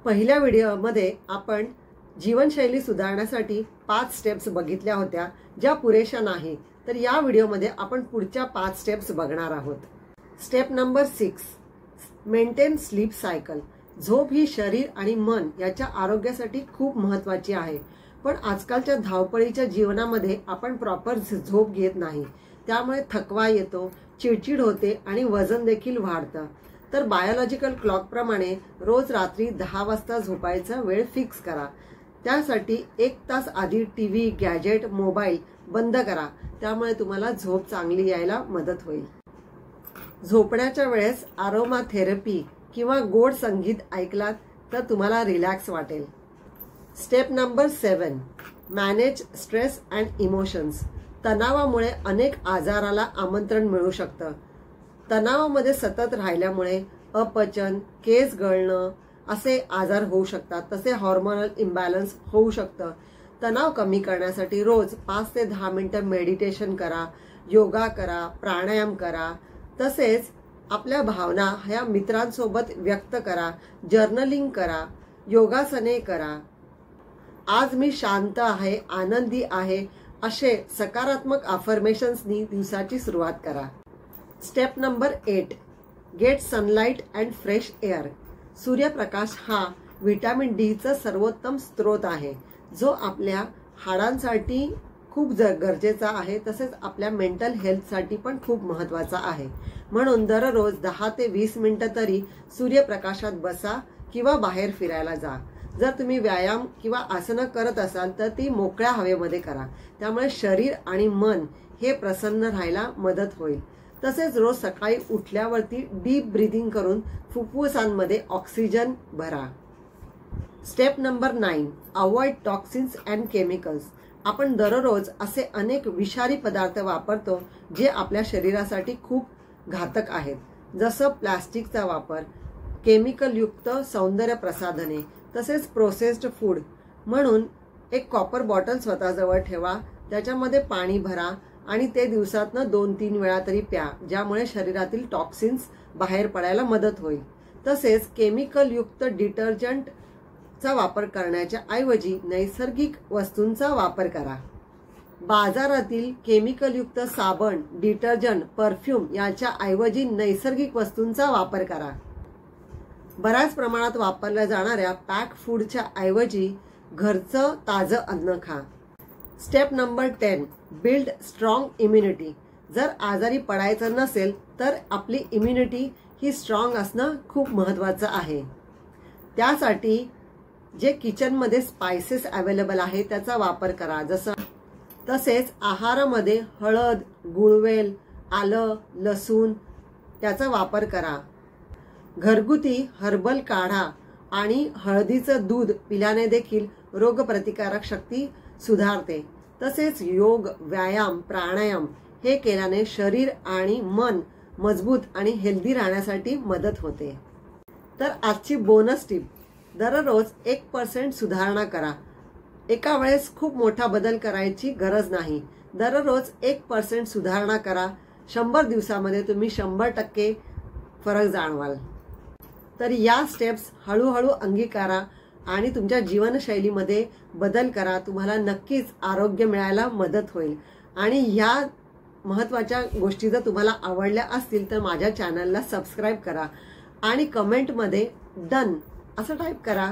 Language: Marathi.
पहिल्या व्हिडिओमध्ये आपण जीवनशैली सुधारण्यासाठी 5 स्टेप्स बघितल्या होत्या, ज्या पुरेशा नाही. तर या व्हिडिओमध्ये आपण पुढच्या 5 स्टेप्स बघणार आहोत. Step number 6, maintain sleep cycle. झोप ही शरीर आणि मन याच्या आरोग्यासाठी खूप महत्त्वाची आहे. पण आजकालच्या धावपळीच्या जीवनामध्ये आपण प्रॉपर झोप घेत नाही. त्यामुळे थकवा येतो, चिडचिड होते आणि वजन देखील वाढतं. तर बायोलॉजिकल क्लॉक प्रमाणे रोज रात्री 10 वाजता झोपायचा वेळ फिक्स करा. त्यासाठी 1 तास आधी टीव्ही, गॅजेट, मोबाईल बंद करा. त्यामुळे तुम्हाला झोप चांगली यायला मदत होईल. झोपण्याच्या वेळेस अरोमा थेरपी किंवा गोड संगीत ऐकलात तर तुम्हाला रिलॅक्स वाटेल. Step number 7, manage stress and emotions. तणावामुळे अनेक आजाराला आमंत्रण मिळू शकतं. तणावामध्ये सतत राहिल्यामुळे अपचन, केस गळणं असे आजार होऊ शकतात. तसे हार्मोनल इम्बॅलन्स होऊ शकतं. तणाव कमी करण्यासाठी रोज 5 ते 10 मिनिटं मेडिटेशन करा, योगा करा, प्राणायाम करा. तसेच आपल्या भावना ह्या मित्रांसोबत व्यक्त करा, जर्नलिंग करा, योगासने करा. आज मी शांत आहे, आनंदी आहे असे सकारात्मक अफर्मेशन्सनी दिवसाची सुरुवात करा. Step number 8, get sunlight and fresh air. सूर्यप्रकाश हा व्हिटॅमिन डी चा सर्वोत्तम स्रोत आहे, जो आपल्या हाडांसाठी खूप गरजेचा आहे. तसेच आपल्या मेंटल हेल्थसाठी पण खूप महत्त्वाचा आहे. म्हणून दररोज 10 ते 20 मिनिटं तरी सूर्यप्रकाशात बसा किंवा बाहेर फिरायला जा. जर तुम्ही व्यायाम किंवा आसनं करत असाल तर ती मोकळ्या हवेमध्ये करा. त्यामुळे शरीर आणि मन हे प्रसन्न राहायला मदत होईल. तसेच रोज सकाळी उठल्यावरती डीप ब्रीदिंग करून फुफ्फुसांमध्ये ऑक्सिजन भरा. Step number 9, avoid toxins and chemicals. आपण दररोज असे अनेक विषारी पदार्थ वापरतो जे आपल्या शरीरासाठी खूप घातक आहेत. जसं प्लास्टिकचा वापर, केमिकलयुक्त सौंदर्य प्रसाधने, तसेच प्रोसेस्ड फूड. म्हणून एक कॉपर बॉटल स्वतःजवळ ठेवा, त्याच्यामध्ये पाणी भरा आणि ते दिवसातनं 2-3 वेळा तरी प्या, ज्यामुळे शरीरातील टॉक्सिन्स बाहेर पडायला मदत होईल. तसेच केमिकलयुक्त डिटर्जंटचा वापर करण्याच्या ऐवजी नैसर्गिक वस्तूंचा वापर करा. बाजारातील केमिकलयुक्त साबण, डिटर्जंट, परफ्यूम याच्या ऐवजी नैसर्गिक वस्तूंचा वापर करा. बऱ्याच प्रमाणात वापरल्या जाणाऱ्या पॅक फूडच्या ऐवजी घरचं ताजं अन्न खा. Step number 10, build strong immunity. जर आजारी पडायचं नसेल तर आपली इम्युनिटी ही स्ट्रॉंग असणं खूप महत्त्वाचं आहे. त्यासाठी जे किचनमध्ये स्पायसेस अवेलेबल आहे त्याचा वापर करा. तसेच आहारामध्ये हळद, गुळवेल, आलं, लसूण त्याचा वापर करा. घरगुती हर्बल काढा आणि हळदीचं दूध पिल्याने देखील रोगप्रतिकारक शक्ती सुधारते. तसेच योग, व्यायाम, प्राणायाम हे केल्याने शरीर आणि मन मजबूत आणि हेल्दी राहण्यासाठी मदत होते. तर आजची बोनस टिप, दररोज 1% सुधारणा करा. एका वेळेस खूप मोठा बदल करायची गरज नाही. दररोज 1% सुधारणा करा. 100 दिवसामध्ये तुम्ही 100% फरक जाणवाल. तर या स्टेप्स हळूहळू अंगीकारा आणि तुमच्या जीवनशैलीमध्ये बदल करा. तुम्हाला नक्कीच आरोग्य मिळायला मदत होईल. आणि ह्या महत्त्वाच्या गोष्टी जर तुम्हाला आवडल्या असतील तर माझ्या चॅनलला सबस्क्राईब करा आणि कमेंटमध्ये डन असं टाईप करा.